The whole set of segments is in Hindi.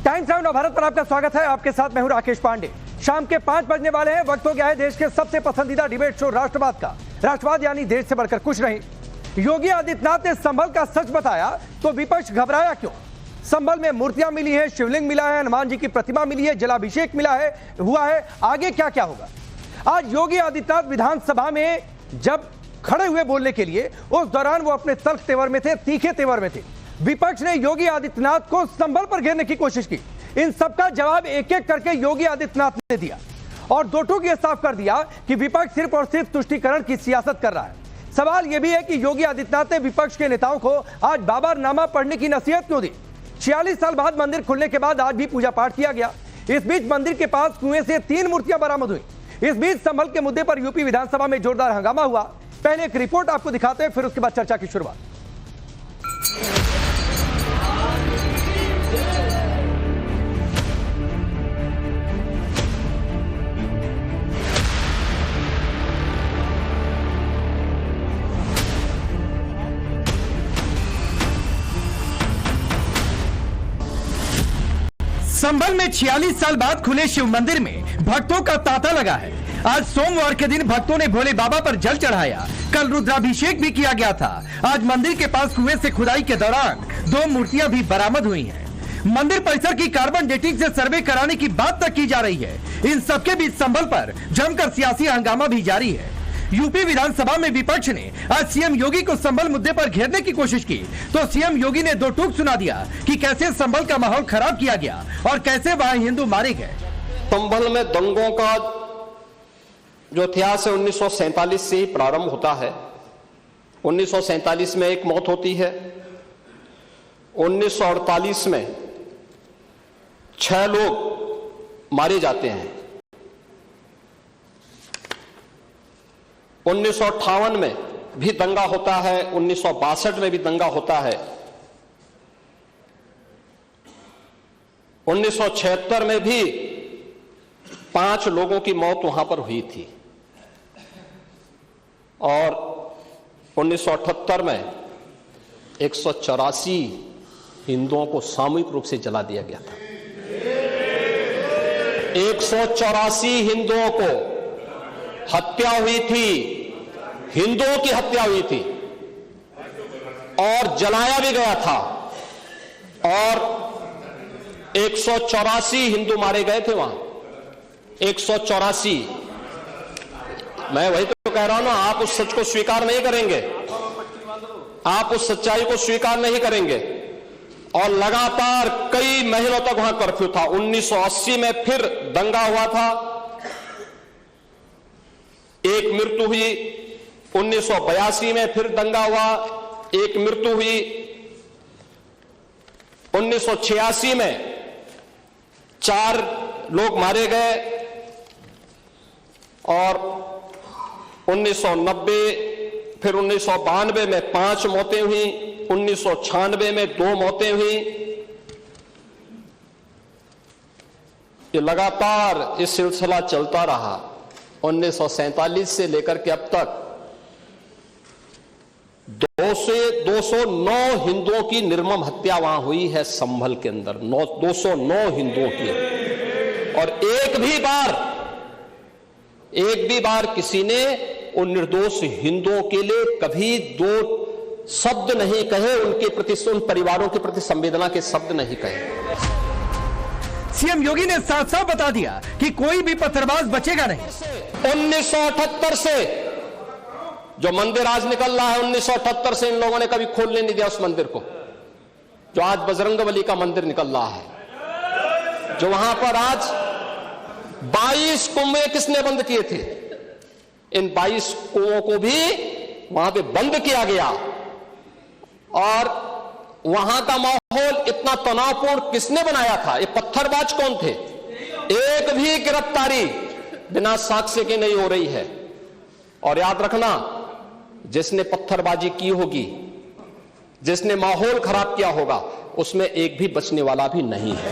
टाइम्स नाउ नवभारत पर आपका स्वागत है। आपके साथ मैं हूं राकेश पांडे। शाम के 5 बजने वाले हैं। वक्त हो गया है देश के सबसे पसंदीदा डिबेट शो राष्ट्रवाद का। राष्ट्रवाद यानी देश से बढ़कर कुछ नहीं। योगी आदित्यनाथ ने संभल का सच बताया तो विपक्ष घबराया क्यों? संभल में मूर्तियां मिली है, शिवलिंग मिला है, हनुमान जी की प्रतिमा मिली है, जलाभिषेक हुआ है। आगे क्या क्या होगा? आज योगी आदित्यनाथ विधानसभा में जब खड़े हुए बोलने के लिए, उस दौरान वो अपने तल्ख तेवर में थे, तीखे तेवर में थे। विपक्ष ने योगी आदित्यनाथ को संभल पर घेरने की कोशिश की। इन सबका जवाब एक एक करके योगी आदित्यनाथ ने दिया और दो टूक ये साफ कर दिया कि विपक्ष सिर्फ और सिर्फ तुष्टीकरण की सियासत कर रहा है। सवाल यह भी है कि योगी आदित्यनाथ ने विपक्ष के नेताओं को आज बाबरनामा पढ़ने की नसीहत क्यों दी? 46 साल बाद मंदिर खुलने के बाद आज भी पूजा पाठ किया गया। इस बीच मंदिर के पास कुएं से 3 मूर्तियां बरामद हुई। इस बीच संभल के मुद्दे पर यूपी विधानसभा में जोरदार हंगामा हुआ। पहले एक रिपोर्ट आपको दिखाते हैं, फिर उसके बाद चर्चा की शुरुआत। संभल में 46 साल बाद खुले शिव मंदिर में भक्तों का तांता लगा है। आज सोमवार के दिन भक्तों ने भोले बाबा पर जल चढ़ाया। कल रुद्राभिषेक भी किया गया था। आज मंदिर के पास कुएं से खुदाई के दौरान 2 मूर्तियां भी बरामद हुई हैं। मंदिर परिसर की कार्बन डेटिंग से सर्वे कराने की बात तक की जा रही है। इन सबके बीच संभल पर जमकर सियासी हंगामा भी जारी है। यूपी विधानसभा में विपक्ष ने आज सीएम योगी को संभल मुद्दे पर घेरने की कोशिश की तो सीएम योगी ने 2 टूक सुना दिया कि कैसे संभल का माहौल खराब किया गया और कैसे वहां हिंदू मारे गए। संभल में दंगों का जो इतिहास है 1947 से ही प्रारंभ होता है। 1947 में एक मौत होती है। 1948 में 6 लोग मारे जाते हैं। 1958 में भी दंगा होता है। 1962 में भी दंगा होता है। 1976 में भी 5 लोगों की मौत वहां पर हुई थी और 1978 में 184 हिंदुओं को सामूहिक रूप से जला दिया गया था। 184 हिंदुओं को हत्या हुई थी, हिंदुओं की हत्या हुई थी और जलाया भी गया था और 184 हिंदू मारे गए थे वहां। 184। मैं वही तो कह रहा हूं ना, आप उस सच को स्वीकार नहीं करेंगे, आप उस सच्चाई को स्वीकार नहीं करेंगे और लगातार कई महीनों तक वहां कर्फ्यू था। 1980 में फिर दंगा हुआ था, एक मृत्यु हुई। 1982 में फिर दंगा हुआ, एक मृत्यु हुई। 1986 में 4 लोग मारे गए और 1990 फिर 1992 में 5 मौतें हुई। 1996 में 2 मौतें हुई। ये लगातार इस सिलसिला चलता रहा। 1947 से लेकर के अब तक 209 हिंदुओं की निर्मम हत्या वहां हुई है संभल के अंदर। 209 हिंदुओं की। और एक भी बार किसी ने उन निर्दोष हिंदुओं के लिए कभी 2 शब्द नहीं कहे, उनके प्रति, उन परिवारों के प्रति संवेदना के शब्द नहीं कहे। सीएम योगी ने साफ साफ बता दिया कि कोई भी पत्थरबाज बचेगा नहीं। 1978 से जो मंदिर आज निकल रहा है, 1978 से इन लोगों ने कभी खोलने नहीं दिया उस मंदिर को। जो आज बजरंगबली का मंदिर निकल रहा है, जो वहां पर आज 22 कुएं किसने बंद किए थे? इन 22 कुओं को भी वहां पे बंद किया गया और वहां का माहौल इतना तनावपूर्ण किसने बनाया था? ये पत्थरबाज कौन थे? एक भी गिरफ्तारी बिना साक्ष्य के नहीं हो रही है। और याद रखना, जिसने पत्थरबाजी की होगी, जिसने माहौल खराब किया होगा, उसमें एक भी बचने वाला भी नहीं है।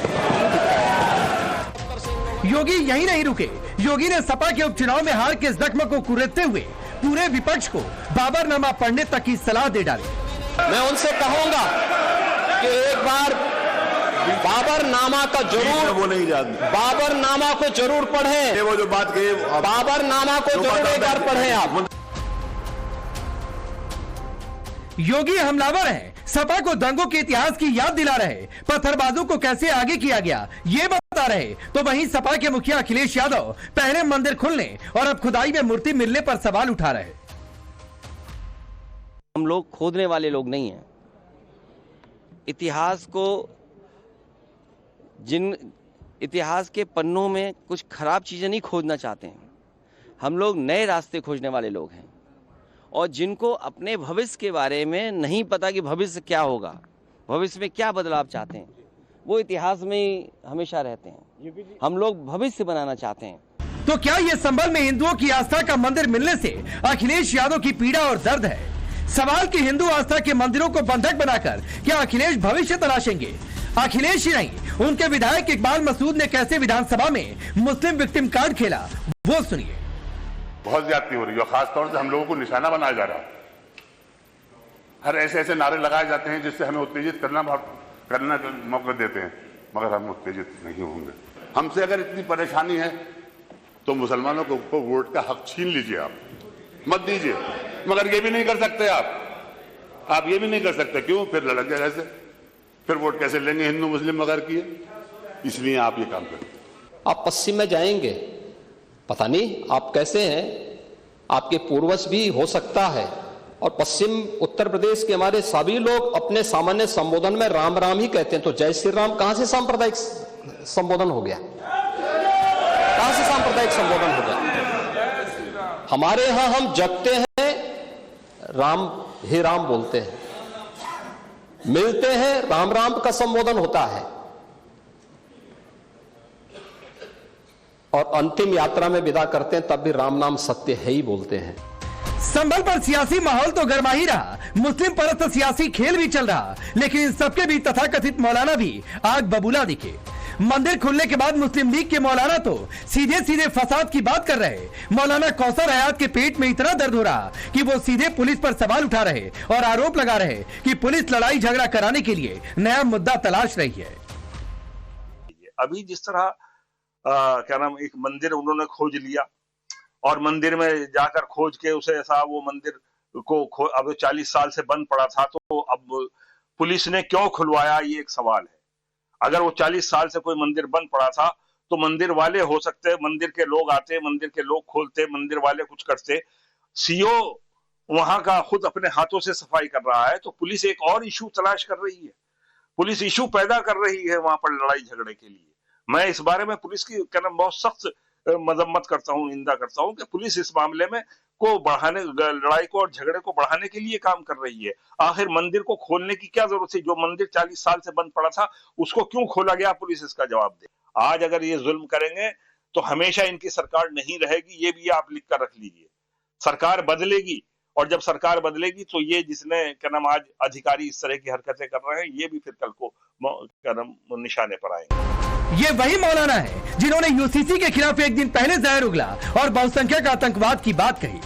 योगी यही नहीं रुके। योगी ने सपा के उपचुनाव में हार के जख्म को कुरेदते हुए पूरे विपक्ष को बाबरनामा पढ़ने तक की सलाह दे डाली। मैं उनसे कहूंगा कि एक बार बाबरनामा का जरूर, वो नहीं जानते। बाबरनामा को जरूर पढ़ें, वो जो बात कही, बाबरनामा को जरूर एक बार पढ़ें आप। योगी हमलावर हैं, सपा को दंगों के इतिहास की याद दिला रहे, पत्थरबाजों को कैसे आगे किया गया ये बता रहे, तो वहीं सपा के मुखिया अखिलेश यादव पहले मंदिर खुलने और अब खुदाई में मूर्ति मिलने पर सवाल उठा रहे। हम लोग खोदने वाले लोग नहीं हैं। इतिहास को, जिन इतिहास के पन्नों में कुछ खराब चीज़ें नहीं खोदना चाहते हैं। हम लोग नए रास्ते खोजने वाले लोग हैं और जिनको अपने भविष्य के बारे में नहीं पता कि भविष्य क्या होगा, भविष्य में क्या बदलाव चाहते हैं, वो इतिहास में ही हमेशा रहते हैं। हम लोग भविष्य बनाना चाहते हैं। तो क्या ये संभल में हिंदुओं की आस्था का मंदिर मिलने से अखिलेश यादव की पीड़ा और दर्द है? सवाल कि हिंदू आस्था के मंदिरों को बंधक बनाकर क्या अखिलेश भविष्य तलाशेंगे? अखिलेश ही नहीं, उनके विधायक इकबाल मसूद ने कैसे विधानसभा में मुस्लिम विक्टिम कार्ड खेला, वो सुनिए। बहुत ज्यादती हो रही है, खासतौर से हम लोगों को निशाना बनाया जा रहा है। हर ऐसे ऐसे नारे लगाए जाते हैं जिससे हमें उत्तेजित करना का मौका देते हैं, मगर हम उत्तेजित नहीं होंगे। हमसे अगर इतनी परेशानी है तो मुसलमानों को वोट का हक छीन लीजिए, आप मत दीजिए, मगर ये भी नहीं कर सकते आप ये भी नहीं कर सकते। क्यों? फिर लड़क गए कैसे, फिर वोट कैसे लेंगे हिंदू मुस्लिम मगर किए, इसलिए आप ये काम करें। आप पश्चिम में जाएंगे, पता नहीं आप कैसे हैं, आपके पूर्वज भी हो सकता है, और पश्चिम उत्तर प्रदेश के हमारे सभी लोग अपने सामान्य संबोधन में राम राम ही कहते हैं। तो जय श्री राम कहां से सांप्रदायिक संबोधन हो गया? कहां से सांप्रदायिक संबोधन हो गया? हमारे यहां हम जगते हैं, राम ही राम बोलते हैं, मिलते हैं, राम राम का संबोधन होता है, और अंतिम यात्रा में विदा करते हैं तब भी राम नाम सत्य है ही बोलते हैं। संभल पर सियासी माहौल तो गर्मा ही रहा, मुस्लिम परस्त सियासी खेल भी चल रहा, लेकिन इन सबके भी तथाकथित मौलाना भी आग बबूला दिखे। मंदिर खुलने के बाद मुस्लिम लीग के मौलाना तो सीधे सीधे फसाद की बात कर रहे। मौलाना कौसर हयात के पेट में इतना दर्द हो रहा कि वो सीधे पुलिस पर सवाल उठा रहे और आरोप लगा रहे कि पुलिस लड़ाई झगड़ा कराने के लिए नया मुद्दा तलाश रही है। अभी जिस तरह क्या नाम, एक मंदिर उन्होंने खोज लिया और मंदिर में जाकर खोज के उसे ऐसा, वो मंदिर को अब 40 साल से बंद पड़ा था, तो अब पुलिस ने क्यों खुलवाया, ये एक सवाल है। अगर वो 40 साल से कोई मंदिर बंद पड़ा था तो मंदिर वाले हो सकते, मंदिर के लोग आते, मंदिर के लोग खोलते, मंदिर वाले कुछ करते। सीओ वहां का खुद अपने हाथों से सफाई कर रहा है, तो पुलिस एक और इशू तलाश कर रही है, पुलिस इशू पैदा कर रही है वहां पर लड़ाई झगड़े के लिए। मैं इस बारे में पुलिस की बहुत सख्त मजम्मत करता हूं, निंदा करता हूं कि पुलिस इस मामले में को बढ़ाने, लड़ाई को और झगड़े को बढ़ाने के लिए काम कर रही है। आखिर मंदिर को खोलने की क्या जरूरत है? जो मंदिर 40 साल से बंद पड़ा था उसको क्यों खोला गया? पुलिस इसका जवाब दे। आज अगर ये जुल्म करेंगे तो हमेशा इनकी सरकार नहीं रहेगी, ये भी आप लिख कर रख लीजिए। सरकार बदलेगी, और जब सरकार बदलेगी तो ये जिसने क्या नाम आज अधिकारी इस तरह की हरकतें कर रहे हैं, ये भी फिर कल को क्या नाम निशाने पर आएंगे। ये वही मौलाना है जिन्होंने यूसीसी के खिलाफ एक दिन पहले जहर उगला और बहुसंख्यक आतंकवाद की बात कही।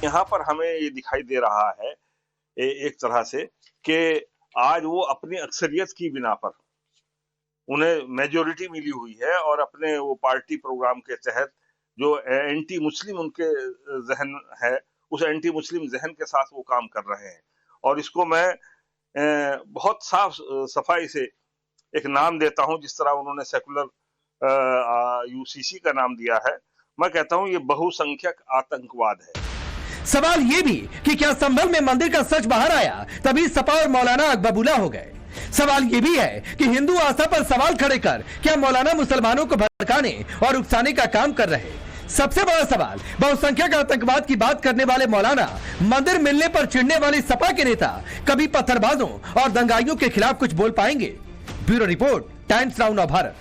यहाँ पर हमें ये दिखाई दे रहा है एक तरह से कि आज वो अपनी अक्सरियत की बिना पर उन्हें मेजोरिटी मिली हुई है और अपने वो पार्टी प्रोग्राम के तहत जो एंटी मुस्लिम उनके जहन है, उस एंटी मुस्लिम जहन के साथ वो काम कर रहे हैं। और इसको मैं बहुत साफ सफाई से एक नाम देता हूं, जिस तरह उन्होंने सेकुलर यूसीसी का नाम दिया है, मैं कहता हूं ये बहुसंख्यक आतंकवाद है। सवाल ये भी कि क्या संभल में मंदिर का सच बाहर आया तभी सपा और मौलाना अकबबुला हो गए। सवाल ये भी है कि हिंदू आस्था पर सवाल खड़े कर क्या मौलाना मुसलमानों को भड़काने और उकसाने का काम कर रहे। सबसे बड़ा सवाल, बहुसंख्यक आतंकवाद की बात करने वाले मौलाना, मंदिर मिलने पर चिढ़ने वाली सपा के नेता कभी पत्थरबाजों और दंगाइयों के खिलाफ कुछ बोल पाएंगे? ब्यूरो रिपोर्ट, टाइम्स नाउ नव भारत।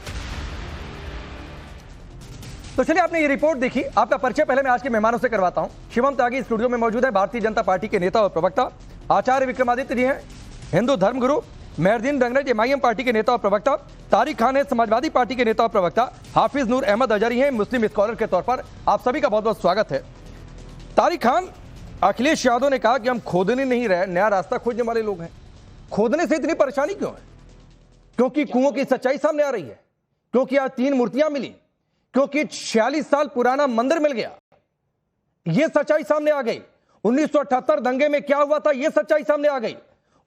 तो चलिए, आपने ये रिपोर्ट देखी, आपका परिचय पहले मैं आज के मेहमानों से करवाता हूं। शिवम त्यागी स्टूडियो में मौजूद है, भारतीय जनता पार्टी के नेता और प्रवक्ता। आचार्य विक्रमादित्य जी हैं, हिंदू धर्मगुरु। मेहरदीन रंगरेज एमआईएम पार्टी के नेता और प्रवक्ता। तारिक खान है, समाजवादी पार्टी के नेता और प्रवक्ता। हाफिज नूर अहमद अजहरी हैं, मुस्लिम स्कॉलर के तौर पर। आप सभी का बहुत बहुत स्वागत है। तारिक खान, अखिलेश यादव ने कहा कि हम खोदने नहीं रहे, नया रास्ता खोजने वाले लोग हैं। खोदने से इतनी परेशानी क्यों है? क्योंकि कुओं की सच्चाई सामने आ रही है, क्योंकि आज 3 मूर्तियां मिली, क्योंकि 46 साल पुराना मंदिर मिल गया, यह सच्चाई सामने आ गई। 1978 दंगे में क्या हुआ था, यह सच्चाई सामने आ गई।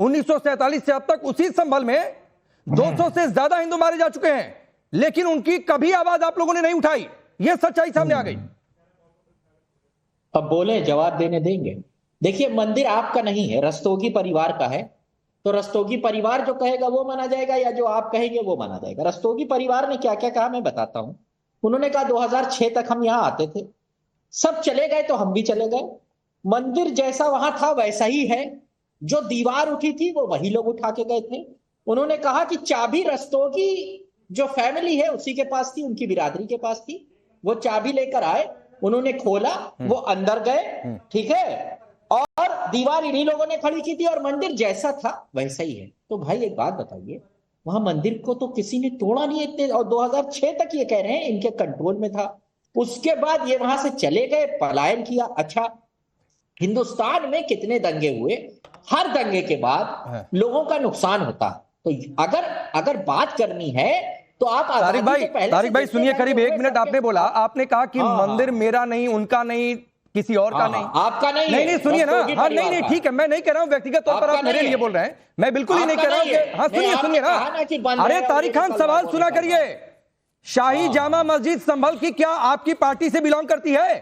1947 से अब तक उसी संभल में 200 से ज्यादा हिंदू मारे जा चुके हैं, लेकिन उनकी कभी आवाज आप लोगों ने नहीं उठाई, यह सच्चाई सामने आ गई। अब बोले जवाब देने देंगे। देखिए, मंदिर आपका नहीं है, रस्तोगी परिवार का है, तो रस्तोगी परिवार जो कहेगा वो माना जाएगा, या जो आप कहेंगे वो माना जाएगा। रस्तोगी परिवार ने क्या क्या कहा मैं बताता हूं। उन्होंने कहा 2006 तक हम यहां आते थे, सब चले गए तो हम भी चले गए, मंदिर जैसा वहां था वैसा ही है, जो दीवार उठी थी वो वही लोग उठा के गए थे। उन्होंने कहा कि चाबी रस्तोगी जो फैमिली है उसी के पास थी, उनकी बिरादरी के पास थी, वो चाबी लेकर आए, उन्होंने खोला, वो अंदर गए, ठीक है, और दीवार इन्हीं लोगों ने खड़ी की थी, और मंदिर जैसा था वैसा ही है। तो भाई एक बात बताइए, वहां मंदिर को तो किसी ने तोड़ा नहीं इतने, और 2006 तक ये कह रहे हैं इनके कंट्रोल में था, उसके बाद ये वहां से चले गए, पलायन किया। अच्छा, हिंदुस्तान में कितने दंगे हुए, हर दंगे के बाद लोगों का नुकसान होता। तो अगर बात करनी है तो आप तारिक भाई सुनिए, करीब 1 मिनट आपने बोला, आपने कहा कि मंदिर मेरा नहीं, उनका नहीं, किसी और का नहीं, आपका नहीं सुनिए ना, हाँ नहीं ठीक है, मैं नहीं कह रहा हूं व्यक्तिगत तौर पर आप मेरे लिए बोल रहे हैं, मैं बिल्कुल ही नहीं कह रहा हूं। हाँ सुनिए ना, अरे तारिक खान सवाल सुना करिए, शाही जामा मस्जिद संभल की क्या आपकी पार्टी से बिलोंग करती है,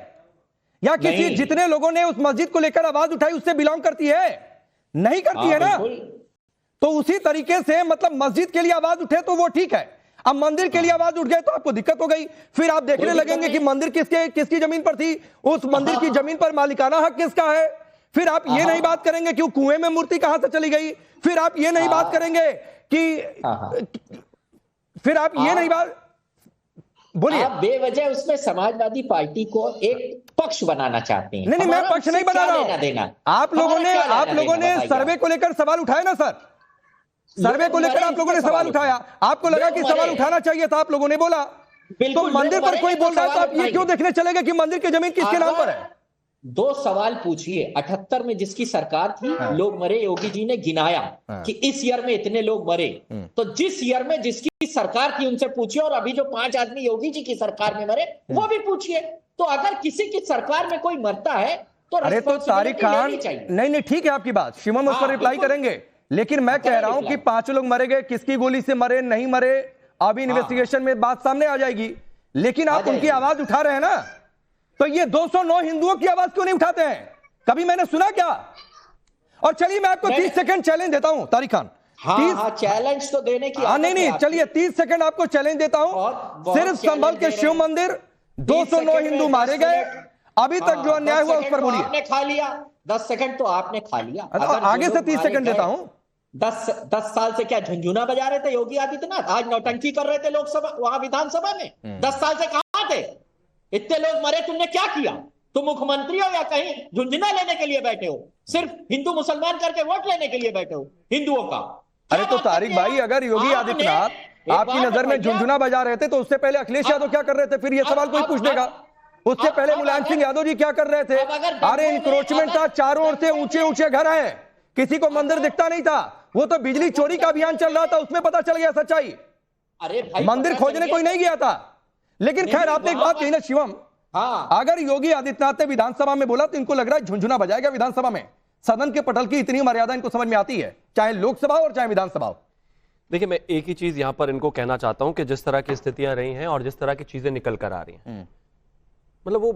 या किसी जितने लोगों ने उस मस्जिद को लेकर आवाज उठाई उससे बिलोंग करती है? नहीं करती है ना। तो उसी तरीके से मतलब मस्जिद के लिए आवाज उठे तो वो ठीक है, अब मंदिर के लिए आवाज उठ गए तो आपको दिक्कत हो गई, फिर आप देखने लगेंगे कि मंदिर किसकी जमीन पर थी, उस मंदिर की जमीन पर मालिकाना हक किसका है, फिर आप ये नहीं बात करेंगे कि कुएं में मूर्ति कहां से चली गई, फिर आप ये नहीं बात करेंगे कि फिर आप ये नहीं बात बोलिए। आप बेवजह उसमें समाजवादी पार्टी को एक पक्ष बनाना चाहते हैं। नहीं मैं पक्ष नहीं बना रहा हूं, आप लोगों ने सर्वे को लेकर सवाल उठाया ना सर, सर्वे को लेकर आप लोगों ने सवाल उठाया, आपको लगा कि सवाल उठाना चाहिए था, आप लोगों ने बोला, तो मंदिर पर कोई बोल रहा है तो आप ये क्यों देखने चलेगा कि मंदिर की जमीन किसके नाम पर है? 2 सवाल पूछिए, 78 में जिसकी सरकार थी लोग मरे, योगी जी ने गिनाया कि इस ईयर में इतने लोग मरे, तो जिस ईयर में जिसकी सरकार थी उनसे पूछिए, और अभी जो 5 आदमी योगी जी की सरकार में मरे वो भी पूछिए। तो अगर किसी की सरकार में कोई मरता है तो अरे तो तारिक खान, नहीं ठीक है आपकी बात, शिवम उस पर रिप्लाई करेंगे, लेकिन मैं कह रहा हूं कि 5 लोग मरे गए, किसकी गोली से मरे नहीं मरे अभी इन्वेस्टिगेशन में बात सामने आ जाएगी, लेकिन आप उनकी आवाज उठा रहे हैं ना, तो ये 209 हिंदुओं की आवाज क्यों नहीं उठाते हैं? कभी मैंने सुना क्या? और चलिए मैं आपको 30 सेकंड चैलेंज देता हूं तारिक खान, चैलेंज तो देने की नहीं चलिए 30 सेकंड आपको चैलेंज देता हूं, सिर्फ संभल के शिव मंदिर 209 हिंदू मारे गए, अभी तक जो अन्याय हुआ उस पर बोलिए। आपने खा लिया 10 सेकंड, तो आपने खा लिया, आगे से 30 सेकंड देता हूं। 10 साल से क्या झुंझुना बजा रहे थे योगी आदित्यनाथ, आज नौटंकी कर रहे थे लोकसभा वहां विधानसभा में, 10 साल से कहां थे? इतने लोग मरे, तुमने क्या किया? तुम मुख्यमंत्री हो या कहीं झुंझुना लेने के लिए बैठे हो, सिर्फ हिंदू मुसलमान करके वोट लेने के लिए बैठे हो हिंदुओं का? अरे तो तारिक भाई, अगर योगी आदित्यनाथ आपकी नजर में झुंझुना बजा रहे थे तो उससे पहले अखिलेश यादव क्या कर रहे थे? फिर ये सवाल कोई पूछ देगा, उससे पहले मुलायम सिंह यादव जी क्या कर रहे थे? अरे इंक्रोचमेंट था, चारों ओर से ऊंचे ऊंचे घर हैं, किसी को मंदिर दिखता नहीं था, वो तो बिजली चोरी का अभियान चल रहा था, उसमें पता चल गया सच्चाई। अरे भाई, मंदिर खोजने कोई नहीं गया था। लेकिन खैर आपने एक बात कही ना शिवम, अगर योगी आदित्यनाथ ने विधानसभा में बोला तो इनको लग रहा है झुंझुना बजाएगा विधानसभा में, सदन के पटल की इतनी मर्यादा इनको समझ में आती है, चाहे लोकसभा और चाहे विधानसभा हो। देखिए, मैं एक ही चीज यहां पर इनको कहना चाहता हूं कि जिस तरह की स्थितियां रही हैं और जिस तरह की चीजें निकल कर आ रही हैं, मतलब वो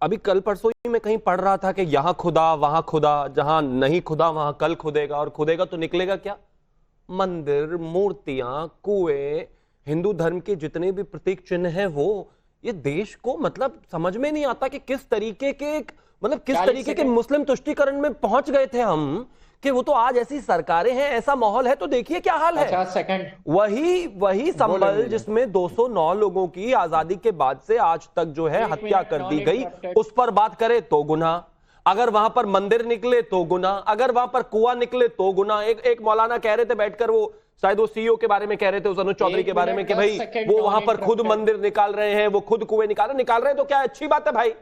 अभी कल परसों ही मैं कहीं पढ़ रहा था कि यहां खुदा वहां खुदा, जहां नहीं खुदा वहां कल खुदेगा, और खुदेगा तो निकलेगा क्या? मंदिर, मूर्तियां, कुएं, हिंदू धर्म के जितने भी प्रतीक चिन्ह हैं वो, ये देश को मतलब समझ में नहीं आता कि किस तरीके के मुस्लिम तुष्टीकरण में पहुंच गए थे हम, कि वो तो आज ऐसी सरकारें हैं, ऐसा माहौल है, तो देखिए क्या हाल है। 50 सेकंड वही संभल जिसमें 209 लोगों की आजादी के बाद से आज तक जो है हत्या कर दी गई, उस पर बात करें तो गुनाह, अगर वहां पर मंदिर निकले तो गुनाह, अगर वहां पर कुआं निकले तो गुनाह। एक मौलाना कह रहे थे बैठकर, वो शायद वो सीईओ के बारे में कह रहे थे, उस अनुज चौधरी के बारे में, कि भाई वो वहां पर खुद मंदिर निकाल रहे हैं, वो खुद कुएं निकाल रहे हैं, तो क्या अच्छी बात है भाई,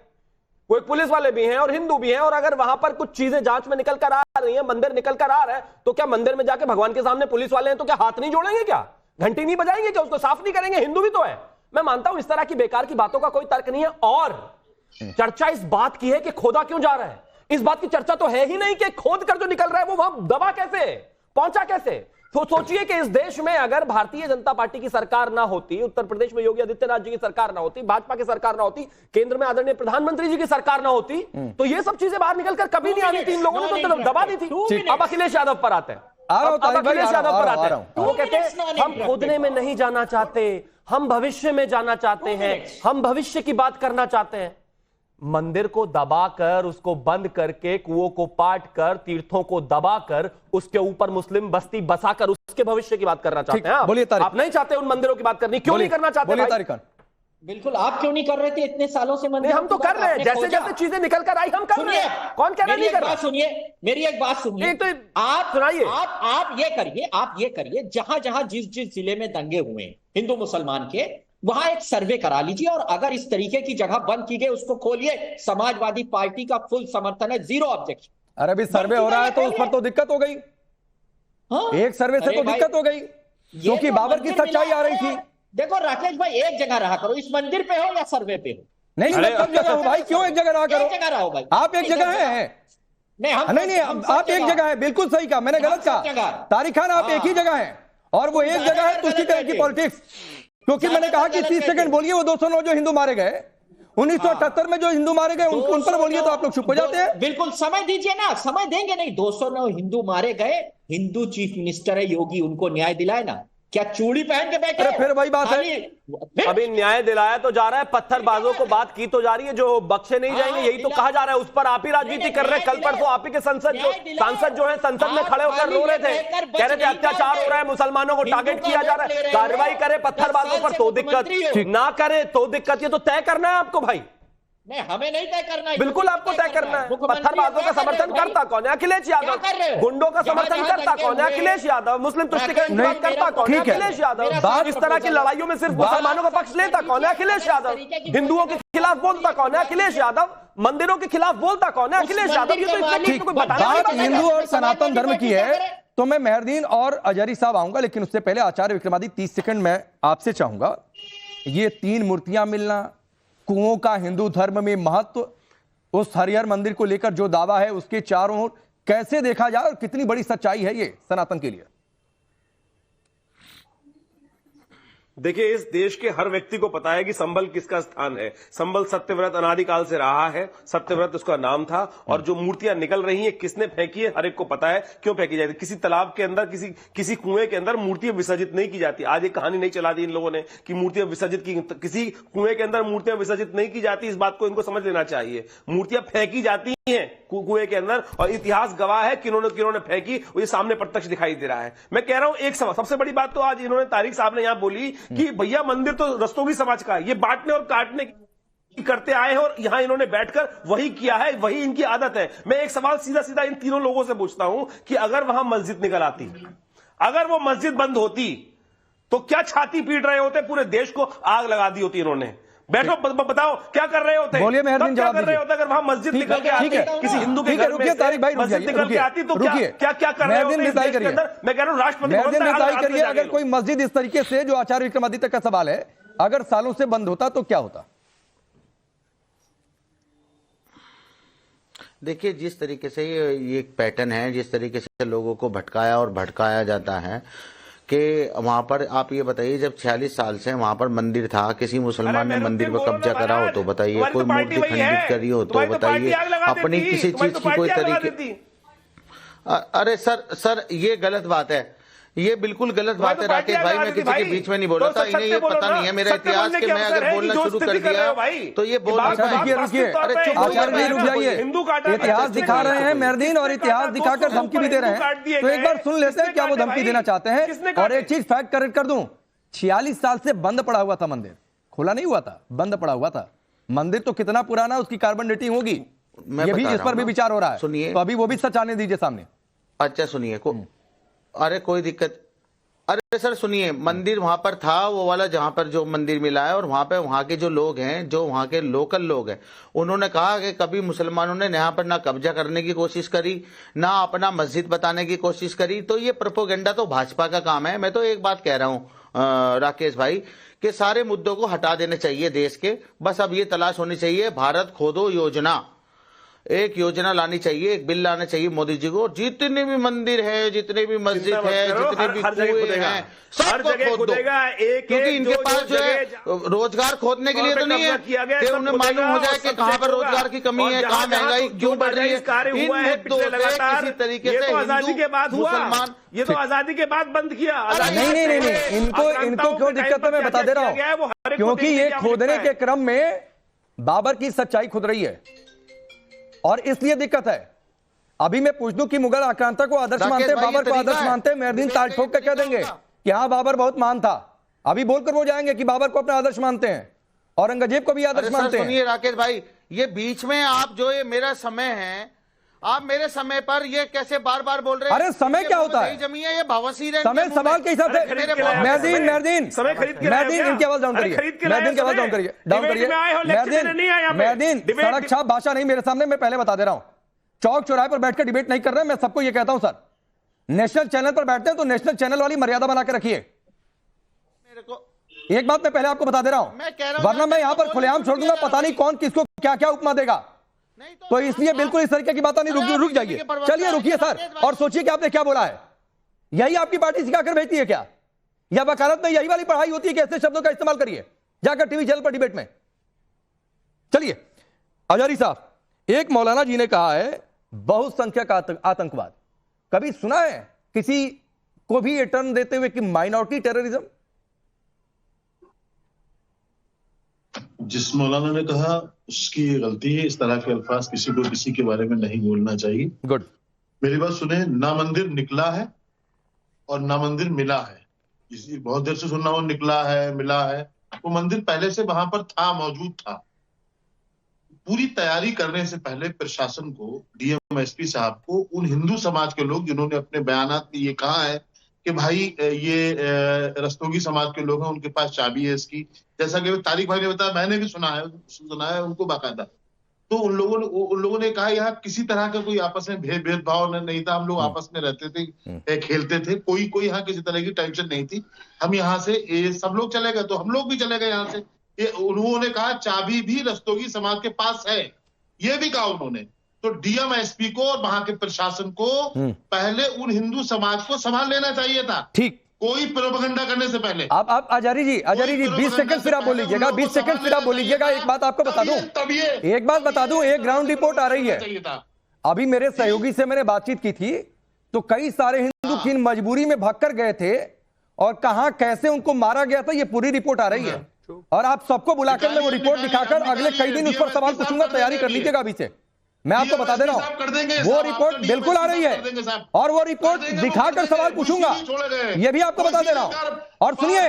वो एक पुलिस वाले भी हैं और हिंदू भी हैं, और अगर वहां पर कुछ चीजें जांच में निकल कर आ रही हैं, मंदिर निकल कर आ रहा है, तो क्या मंदिर में जाके भगवान के सामने पुलिस वाले हैं तो क्या हाथ नहीं जोड़ेंगे क्या? घंटी नहीं बजाएंगे क्या? उसको साफ नहीं करेंगे? हिंदू भी तो है। मैं मानता हूं इस तरह की बेकार की बातों का कोई तर्क नहीं है। और चर्चा इस बात की है कि खोदा क्यों जा रहा है। इस बात की चर्चा तो है ही नहीं कि खोद कर जो निकल रहा है वो वहां दबा कैसे, पहुंचा कैसे। तो सोचिए कि इस देश में अगर भारतीय जनता पार्टी की सरकार ना होती, उत्तर प्रदेश में योगी आदित्यनाथ जी की सरकार ना होती, भाजपा की सरकार ना होती, केंद्र में आदरणीय प्रधानमंत्री जी की सरकार ना होती, तो ये सब चीजें बाहर निकलकर कभी नहीं आनी थी। इन लोगों ने तो दबा दी थी। अब अखिलेश यादव पर आते हैं, अखिलेश यादव पर आते हैं। वो कहते हैं हम खोदने में नहीं जाना चाहते, हम भविष्य में जाना चाहते हैं, हम भविष्य की बात करना चाहते हैं। मंदिर को दबाकर, उसको बंद करके, कुओं को पाट कर, तीर्थों को दबाकर, उसके ऊपर मुस्लिम बस्ती बसाकर उसके भविष्य की बात करना चाहते हैं। बोलिए तारिक। आप नहीं चाहते उन मंदिरों की बात करनी, क्यों नहीं करना चाहते? बोलिए तारिक खान। बिल्कुल, आप क्यों नहीं कर रहे थे इतने सालों से? मंदिर हम तो कर रहे हैं, जैसे जैसे चीजें निकल कर आई हम कर रहे हैं। कौन कह रहा नहीं कर रहा? मेरी एक बात सुनिए। तो आप सुनाइए। आप ये करिए, जहां जहां जिस जिले में दंगे हुए हिंदू मुसलमान के, वहां एक सर्वे करा लीजिए, और अगर इस तरीके की जगह बंद की गई उसको खोलिए। समाजवादी पार्टी का फुल समर्थन है, जीरो ऑब्जेक्शन। अरे अभी सर्वे हो रहा है तो उस पर तो दिक्कत हो गई। हाँ? एक सर्वे से तो दिक्कत हो गई, क्योंकि बाबर की सच्चाई आ रही थी। देखो राकेश भाई, एक जगह रहा करो, इस मंदिर पे हो या सर्वे पे हो। नहीं, मैं सब जगह हूं भाई, क्यों एक जगह रहा करो? एक जगह रहो भाई, आप एक जगह है। नहीं, आप एक जगह है, बिल्कुल सही कहा, मैंने गलत कहा। तारिक खान, आप एक ही जगह है, और वो एक जगह है तो उसकी तरह की पॉलिटिक्स। क्योंकि मैंने कहा कि 30 सेकंड बोलिए, वो 209 जो हिंदू मारे गए 1978 में, जो हिंदू मारे गए उन पर बोलिए, तो आप लोग चुप हो जाते हैं। बिल्कुल, समय दीजिए ना, समय देंगे नहीं। 209 हिंदू मारे गए, हिंदू चीफ मिनिस्टर है योगी, उनको न्याय दिलाए ना। क्या चूड़ी पहन के बैठे? अरे फिर वही बात है, अभी न्याय दिलाया तो जा रहा है, पत्थरबाजों को बात की तो जा रही है, जो बख्शे नहीं जाएंगे यही तो कहा जा रहा है। उस पर आप ही राजनीति कर रहे हैं। कल परसों आप ही के सांसद जो है संसद में खड़े होकर रो रहे थे, कह रहे थे अत्याचार हो रहा है, मुसलमानों को टारगेट किया जा रहा है। कार्रवाई करे पत्थरबाजों पर तो दिक्कत, ना करे तो दिक्कत। ये तो तय करना है आपको भाई। नहीं, हमें नहीं तय करना है। बिल्कुल आपको तय करना है। पत्थरबाजों का समर्थन करता कौन है? अखिलेश यादव। गुंडों का समर्थन करता कौन है? अखिलेश यादव। मुस्लिम तुष्टिकरण की बात करता कौन है? अखिलेश यादव। इस तरह की लड़ाइयों में सिर्फ मुसलमानों का पक्ष लेता कौन है? अखिलेश यादव। हिंदुओं के खिलाफ बोलता कौन है? अखिलेश यादव। मंदिरों के खिलाफ बोलता कौन है? अखिलेश यादव। ये तो बात हिंदू और सनातन धर्म की है, तो मैं मेहरदीन और अजहरी साहब आऊंगा, लेकिन उससे पहले आचार्य विक्रमादित्य 30 सेकंड में आपसे चाहूंगा। ये 3 मूर्तियां मिलना, कुओं का हिंदू धर्म में महत्व, उस हरिहर मंदिर को लेकर जो दावा है उसके चारों ओर कैसे देखा जाए, और कितनी बड़ी सच्चाई है ये सनातन के लिए? देखिए, इस देश के हर व्यक्ति को पता है कि संभल किसका स्थान है। संभल सत्यव्रत अनादिकाल से रहा है, सत्यव्रत उसका नाम था। और जो मूर्तियां निकल रही हैं, किसने फेंकी है, हर एक को पता है क्यों फेंकी जाती है। किसी तालाब के अंदर, किसी कुएं के अंदर मूर्तियां विसर्जित नहीं की जाती। आज एक कहानी नहीं चला दी इन लोगों ने कि मूर्तियां विसर्जित की, किसी कुएं के अंदर मूर्तियां विसर्जित नहीं की जाती। इस बात को इनको समझ लेना चाहिए। मूर्तियां फेंकी जाती हैं कुएं के अंदर, और इतिहास गवाह है किन्होंने फेंकी, वो ये सामने प्रत्यक्ष दिखाई दे रहा है। मैं कह रहा हूं एक सबसे बड़ी बात तो आज इन्होंने तारिक साहब ने यहां बोली कि भैया मंदिर तो रस्तोगी समाज का है, ये बांटने और काटने करते आए हैं, और यहां इन्होंने बैठकर वही किया है, वही इनकी आदत है। मैं एक सवाल सीधा इन तीनों लोगों से पूछता हूं कि अगर वहां मस्जिद निकल आती, अगर वो मस्जिद बंद होती, तो क्या छाती पीट रहे होते? पूरे देश को आग लगा दी होती इन्होंने। बैठो, बताओ क्या कर रहे होते? बोलिए मेहरदीन, क्या कर रहे होते अगर वहां मस्जिद निकल के आती, किसी हिंदू के घर में तारिक भाई मस्जिद निकल के आती, तो क्या कर रहे होते? मैं कह रहा हूं राष्ट्रपति करिए, अगर कोई मस्जिद इस तरीके से, जो आचार्य विक्रमादित्य का सवाल है, अगर सालों से बंद होता तो क्या होता? देखिए, जिस तरीके से ये एक पैटर्न है, जिस तरीके से लोगों को भटकाया और भटकाया जाता है कि वहां पर, आप ये बताइए, जब 46 साल से वहां पर मंदिर था, किसी मुसलमान ने मंदिर पर कब्जा करा हो तो बताइए, कोई मूर्ति खंडित करी हो तो बताइए, अपनी किसी चीज की कोई तरीके। अरे सर ये गलत बात है, ये बिल्कुल गलत बात है राकेश भाई। मैं किसी के बीच में नहीं बोला था, इन्हें ये पता नहीं है मेरा इतिहास कि मैं अगर बोलना शुरू कर दिया तो ये बोल रहा है। रुकिए, आचार्य रुक जाइए, इतिहास दिखा रहे हैं मेहरदीन, और इतिहास दिखाकर धमकी भी दे रहे हैं, तो एक बार सुन लेते हैं क्या वो धमकी देना चाहते हैं। और एक चीज फैक्ट करेक्ट कर दूं, 46 साल से बंद पड़ा हुआ था मंदिर, खोला नहीं हुआ था, बंद पड़ा हुआ था मंदिर। तो कितना पुराना उसकी कार्बन डेटिंग होगी, ये भी, इस पर भी विचार हो रहा है। सुनिए, तो अभी वो भी सच आने दीजिए सामने। अच्छा सुनिए, अरे कोई दिक्कत, अरे सर सुनिए, मंदिर वहां पर था, वो वाला जहां पर जो मंदिर मिला है, और वहां पे वहां के जो लोग हैं, जो वहां के लोकल लोग हैं, उन्होंने कहा कि कभी मुसलमानों ने यहाँ पर ना कब्जा करने की कोशिश करी, ना अपना मस्जिद बताने की कोशिश करी। तो ये प्रोपोगेंडा तो भाजपा का काम है। मैं तो एक बात कह रहा हूँ राकेश भाई, कि सारे मुद्दों को हटा देने चाहिए देश के। बस अब ये तलाश होनी चाहिए भारत खोदो योजना, एक योजना लानी चाहिए, एक बिल लाना चाहिए मोदी जी को। जितने भी मंदिर है, जितने भी मस्जिद है, जितने भी कुएं हैं, सबको खोद दो, क्योंकि इनके पास जो है रोजगार खोदने के लिए तो नहीं है कि उन्हें मालूम हो जाए कि कहाँ पर रोजगार की कमी है, कहाँ महंगाई क्यों बढ़ रही है। इन मुद्दों से किसी तरीके से आजादी के बाद मुसलमान, ये तो आजादी के बाद बंद किया। नहीं, इनको क्यों दिक्कत है मैं बता दे रहा हूँ, क्योंकि ये खोदने के क्रम में बाबर की सच्चाई खुद रही है और इसलिए दिक्कत है। अभी मैं पूछ दूं कि मुगल आक्रांता को आदर्श मानते, बाबर को आदर्श मानते, मेहरदीन ताल ठोक कर कह देंगे कि हाँ बाबर बहुत महान था। अभी बोलकर वो जाएंगे कि बाबर को अपना आदर्श मानते हैं, औरंगजेब को भी आदर्श मानते हैं। सुनिए राकेश भाई, ये बीच में आप जो ये मेरा समय है, आप मेरे समय पर ये कैसे बार बार बोल रहे हैं? अरे समय क्या होता है? जमी है ये भवसीर है। समय सवाल के हिसाब से मेहरदीन इनकी आवाज डाउन करिए, मेहरदीन की आवाज डाउन करिए, मेहरदीन सड़क छाप भाषा नहीं मेरे सामने, मैं पहले बता दे रहा हूं। चौक चौराहे पर बैठकर डिबेट नहीं कर रहे हैं। मैं सबको ये कहता हूं सर, नेशनल चैनल पर बैठते हैं तो नेशनल चैनल वाली मर्यादा बनाकर रखिए। एक बात मैं पहले आपको बता दे रहा हूं, वरना मैं यहां पर खुलेआम छोड़ दूंगा, पता नहीं कौन किसको क्या क्या उपमा देगा। तो इसलिए बिल्कुल इस तरीके की बात नहीं, रुक जाइए, चलिए रुकिए सर और सोचिए कि आपने क्या बोला है। यही आपकी पार्टी सिखाकर भेजती है क्या, या वकालत में यही वाली पढ़ाई होती है कि ऐसे शब्दों का इस्तेमाल करिए जाकर टीवी चैनल पर डिबेट में? चलिए अजारी साहब, एक मौलाना जी ने कहा है बहुसंख्यक आतंकवाद। कभी सुना है किसी को भी ये टर्म देते हुए कि माइनॉरिटी टेररिज्म? जिस मौलाना ने कहा उसकी गलती है, इस तरह के अल्फाज किसी को किसी के बारे में नहीं बोलना चाहिए। गुड, मेरी बात सुने, ना मंदिर निकला है और ना मंदिर मिला है। बहुत देर से सुनना हो निकला है मिला है, वो मंदिर पहले से वहां पर था, मौजूद था। पूरी तैयारी करने से पहले प्रशासन को, डीएम एसपी साहब को, उन हिंदू समाज के लोग जिन्होंने अपने बयानात में ये कहा है कि भाई ये रस्तोगी समाज के लोग हैं, उनके पास चाबी है इसकी, जैसा कि तारिक भाई ने बताया, मैंने भी सुना है उनको बाकायदा। तो उन लोगों ने कहा यहाँ किसी तरह का कोई आपस में भेदभाव नहीं था, हम लोग आपस में रहते थे, खेलते थे, कोई यहाँ किसी तरह की टेंशन नहीं थी। हम यहाँ से सब लोग चले गए तो हम लोग भी चले गए यहाँ से। उन्होंने कहा चाबी भी रस्तोगी समाज के पास है, ये भी कहा उन्होंने। तो डीएम एसपी को और वहां के प्रशासन को पहले उन हिंदू समाज को संभाल लेना चाहिए था, ठीक, कोई प्रोपेगेंडा करने से पहले। आप आचार्य जी 20 सेकंड फिर आप बोल लीजिएगा, 20 सेकंड फिर आप बोल लीजिएगा। एक बात आपको बता दूं, एक बात बता दूं, एक ग्राउंड रिपोर्ट आ रही है। अभी मेरे सहयोगी से मैंने बातचीत की थी तो कई सारे हिंदू किन मजबूरी में भागकर गए थे और कहां कैसे उनको मारा गया था, ये पूरी रिपोर्ट आ रही है। और आप सबको बुलाकर मैं वो रिपोर्ट दिखाकर अगले कई दिन उस पर सवाल पूछूंगा, तैयारी कर लीजिएगा अभी से। मैं आपको बता दे रहा हूं वो रिपोर्ट बिल्कुल आ रही है और वो रिपोर्ट दिखाकर सवाल पूछूंगा, ये भी आपको बता दे रहा हूं। और सुनिए,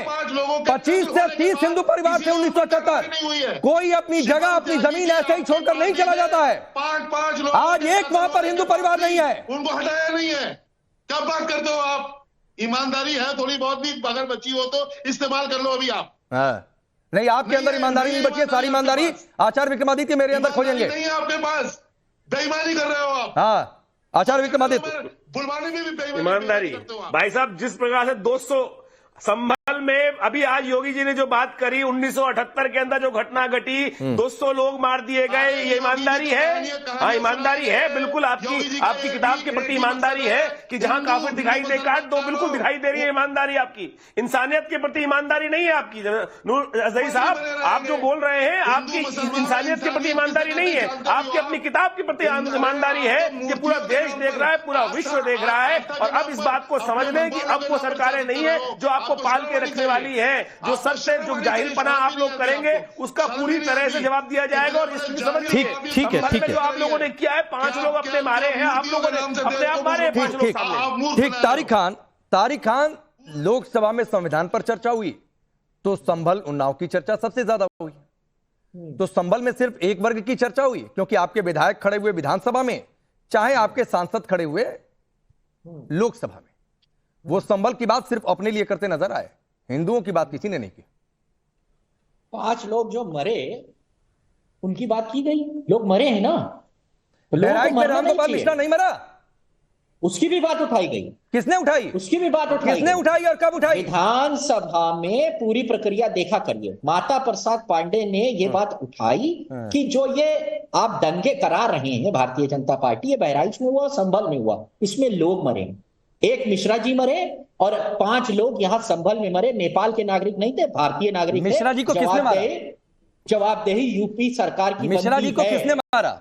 25 से 30 हिंदू परिवार थे 1974, कोई अपनी जगह अपनी जमीन ऐसे ही छोड़कर नहीं चला जाता है। आज एक वहां पर हिंदू परिवार नहीं है, उनको हटाया नहीं है। क्या बात करते हो आप? ईमानदारी है थोड़ी बहुत भी, अगर बची हो तो इस्तेमाल कर लो अभी आप। नहीं, आपके अंदर ईमानदारी नहीं बची है, सारी ईमानदारी आचार्य विक्रमादित्य मेरे अंदर खोजेंगे। नहीं है आपके पास, बेईमानी कर रहे हो आप। हाँ, आचार्य विक्रमादित्य बुलवाने में भी बेईमानी ईमानदारी। भाई साहब, जिस प्रकार से 200 संभल में अभी आज योगी जी ने जो बात करी, 1978 के अंदर जो घटना घटी, 200 लोग मार दिए गए, ये ईमानदारी है? हाँ, ईमानदारी है बिल्कुल। आपकी किताब के प्रति ईमानदारी है कि जहां काफिर दिखाई दे काट दो, बिल्कुल दिखाई दे रही है ईमानदारी आपकी। इंसानियत के प्रति ईमानदारी नहीं है आपकी। अजहरी साहब, आप जो बोल रहे हैं आपकी इंसानियत के प्रति ईमानदारी नहीं है, आपकी अपनी किताब के प्रति ईमानदारी है कि पूरा देश देख रहा है, पूरा विश्व देख रहा है। और अब इस बात को समझ लें कि अब वो सरकारें नहीं है जो आपको पाल के रखने वाली है। जो सच से जो जाहिलपना आप लोग करेंगे उसका पूरी तरह से जवाब दिया जाएगा। और इसकी समझ ठीक है, जो आप लोगों ने किया है, 5 लोग अपने मारे हैं, आप लोगों ने अपने आप मारे 5 लोग सामने। ठीक, तारिक खान, लोकसभा में संविधान पर चर्चा हुई तो संभल उन्नाव की चर्चा सबसे ज्यादा हुई। तो संभल में सिर्फ एक वर्ग की चर्चा हुई क्योंकि आपके विधायक खड़े हुए विधानसभा में, चाहे आपके सांसद खड़े हुए लोकसभा में। वो संभल की बात सिर्फ अपने लिए करते नजर आए, हिंदुओं की बात किसी ने नहीं की। 5 लोग जो मरे उनकी बात की गई, लोग मरे हैं ना। रामगोपाल मिश्रा नहीं मरा, उसकी भी बात उठाई गई। किसने उठाई? उसकी भी बात उठाई किसने गई। उठाई और कब उठाई? विधानसभा में पूरी प्रक्रिया देखा करिए। माता प्रसाद पांडे ने ये बात उठाई कि जो ये आप दंगे करा रहे हैं भारतीय जनता पार्टी, ये बहराइच में हुआ, संभल में हुआ, इसमें लोग मरे, एक मिश्रा जी मरे और 5 लोग यहाँ संभल में मरे। नेपाल के नागरिक नहीं थे, भारतीय नागरिक थे। मिश्रा जी को किसने मारा? जवाबदेही यूपी सरकार की मिश्रा जी को किसने मारा?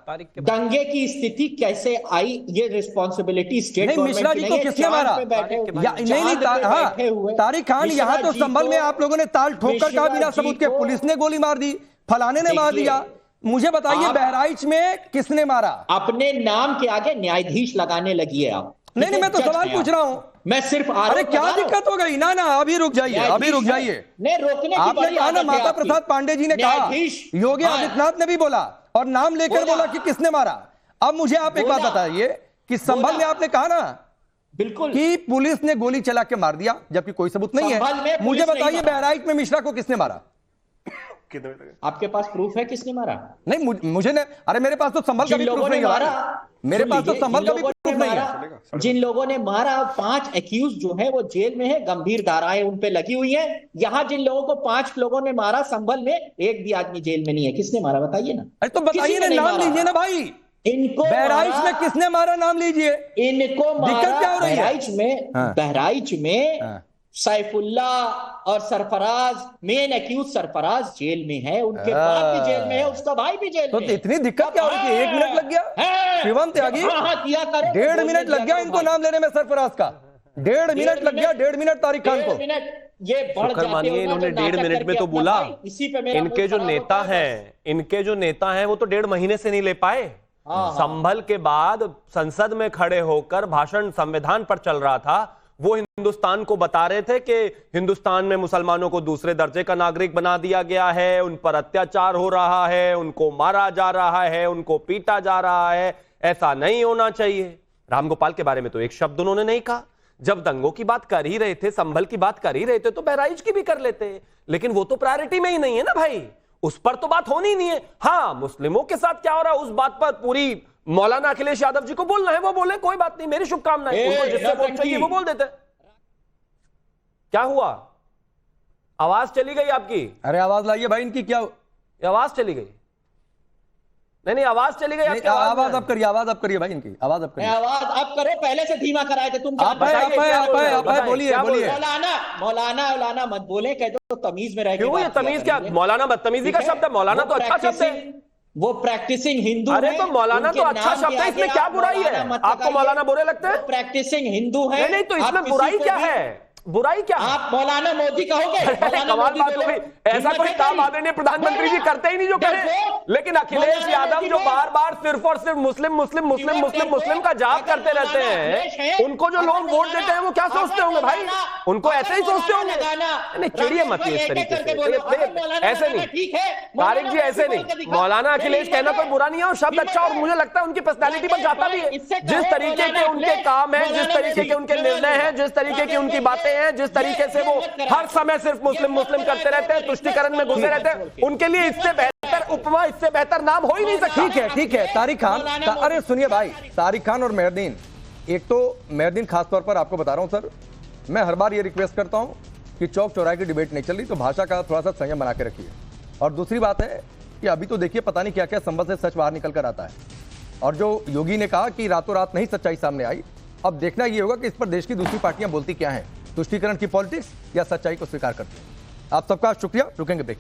दंगे की स्थिति कैसे आई, ये रिस्पॉन्सिबिलिटी स्टेट नहीं, मिश्रा जी को किसने मारा? तारिक खान, यहाँ तो संभल में आप लोगों ने ताल ठोकर कहा बिना सबूत के पुलिस ने गोली मार दी, फलाने ने मार दिया। मुझे बताइए बहराइच में किसने मारा? अपने नाम के आगे न्यायाधीश लगाने लगी है आप। नहीं, मैं तो सवाल पूछ रहा हूं। मैं सिर्फ अरे क्या दिक्कत हो गई? ना अभी रुक जाइए, अभी रुक जाइए। रोकने की आपने कहा ना, माता प्रसाद पांडे जी ने कहा, योगी आदित्यनाथ ने भी बोला और नाम लेकर बोला कि किसने मारा। अब मुझे आप एक बात बताइए कि संभल में आपने कहा ना बिल्कुल कि पुलिस ने गोली चला के मार दिया, जबकि कोई सबूत नहीं है। मुझे बताइए बहराइच में मिश्रा को किसने मारा? आपके पास प्रूफ है किसने मारा? नहीं, मुझे ने, अरे मेरे पास तो संभल का भी प्रूफ नहीं है। मेरे पास तो संभल का भी प्रूफ नहीं है। जिन लोगों ने मारा, 5 एक्यूज जो है वो जेल में है, गंभीर धाराएं उन पे लगी हुई है। यहाँ जिन लोगों को 5 लोगों ने मारा संभल में, एक भी आदमी जेल में नहीं है। किसने मारा बताइए ना। अरे तो बताइए ना, नाम लीजिए ना भाई। इनको बहराइच में किसने मारा, नाम लीजिए। इनको दिक्कत क्या हो रही है? बहराइच में सैफुल्ला और Sarfaraz, main accused Sarfaraz jail में है, उनके बाप भी जेल में है, उसका भाई भी जेल में है। तो इतनी दिक्कत क्या हो रही है? 1 मिनट लग गया शिवम त्यागी, 1.5 मिनट लग गया इनको नाम लेने में सरफराज का। 1.5 मिनट लग गया, 1.5 मिनट तारिक खान को। ये बढ़ जाते मानिए, इन्होंने 1.5 मिनट में तो बोला। इनके जो नेता हैं वो तो 1.5 महीने से नहीं ले पाए। संभल के बाद संसद में खड़े होकर भाषण संविधान पर चल रहा था, वो हिंदुस्तान को बता रहे थे कि हिंदुस्तान में मुसलमानों को दूसरे दर्जे का नागरिक बना दिया गया है, उन पर अत्याचार हो रहा है, उनको मारा जा रहा है, उनको पीटा जा रहा है, ऐसा नहीं होना चाहिए। रामगोपाल के बारे में तो एक शब्द उन्होंने नहीं कहा। जब दंगों की बात कर ही रहे थे, संभल की बात कर ही रहे थे, तो बहराइच की भी कर लेते, लेकिन वो तो प्रायोरिटी में ही नहीं है ना भाई, उस पर तो बात होनी नहीं है। हाँ, मुस्लिमों के साथ क्या हो रहा है उस बात पर पूरी मौलाना अखिलेश यादव जी को बोलना है, वो बोले, कोई बात नहीं, मेरी शुभकामनाएं। उनको जिससे वोट चाहिए वो बोल देते। क्या हुआ? आवाज चली गई आपकी। अरे आवाज लाइए भाई इनकी। क्या आवाज चली गई? नहीं, आवाज चली गई आपकी। आवाज अब करिए, आवाज अब करिए भाई इनकी, आवाज अब करिए। आवाज अब करो, पहले से धीमा कराए थे तुम। आप बोलिए बोलिए। मौलाना मत बोले, कह दो तमीज में रह। क्यों ये तमीज? क्या मौलाना बदतमीजी का शब्द है? मौलाना तो अच्छा शब्द है। वो प्रैक्टिसिंग हिंदू। अरे तो मौलाना तो अच्छा शब्द है, इसमें क्या बुराई है? आपको मौलाना बुरे लगते हैं? प्रैक्टिसिंग हिंदू है। नहीं, तो इसमें बुराई क्या है? बुराई क्या? आप मौलाना मोदी कहोगे? कमाल बात हो गई। ऐसा कोई काम आदरणीय प्रधानमंत्री जी करते ही नहीं जो करें। लेकिन अखिलेश यादव जो बार बार सिर्फ और सिर्फ मुस्लिम मुस्लिम मुस्लिम मुस्लिम मुस्लिम का जाप करते रहते हैं, उनको जो लोग वोट देते हैं वो क्या सोचते होंगे भाई? उनको ऐसे ही सोचते होंगे। नहीं, चिड़िए मत इस तरीके से, ऐसे नहीं तारिक जी, ऐसे नहीं। मौलाना अखिलेश कहना कोई बुरा नहीं है, और शब्द अच्छा, और मुझे लगता है उनकी पर्सनैलिटी पर जाता भी है। जिस तरीके के उनके काम है, जिस तरीके के उनके निर्णय हैं, जिस तरीके की उनकी बातें हैं, जिस तरीके से वो हर समय सिर्फ मुस्लिम मुस्लिम करते रहते हैं, तुष्टिकरण में घुसे रहते हैं, उनके लिए इससे बेहतर उपमा, इससे बेहतर नाम हो ही नहीं सकता। ठीक है तारिक खान। अरे सुनिए भाई, तारिक खान और मेहरदीन, एक तो मेहरदीन खासतौर पर आपको बता रहा हूं सर, मैं हर बार ये रिक्वेस्ट करता हूं कि चौक चौराहे की डिबेट नहीं चल रही तो भाषा का थोड़ा सा संयम बना के रखिए। और दूसरी बात है कि अभी तो देखिए पता नहीं क्या क्या संभल से सच बाहर निकल कर आता है, और जो योगी ने कहा कि रातों रात नहीं सच्चाई सामने आई, अब देखना ये होगा कि इस पर देश की दूसरी पार्टियां बोलती क्या हैं, तुष्टीकरण की पॉलिटिक्स या सच्चाई को स्वीकार करती हैं। आप सबका शुक्रिया, रुकेंगे ब्रेक।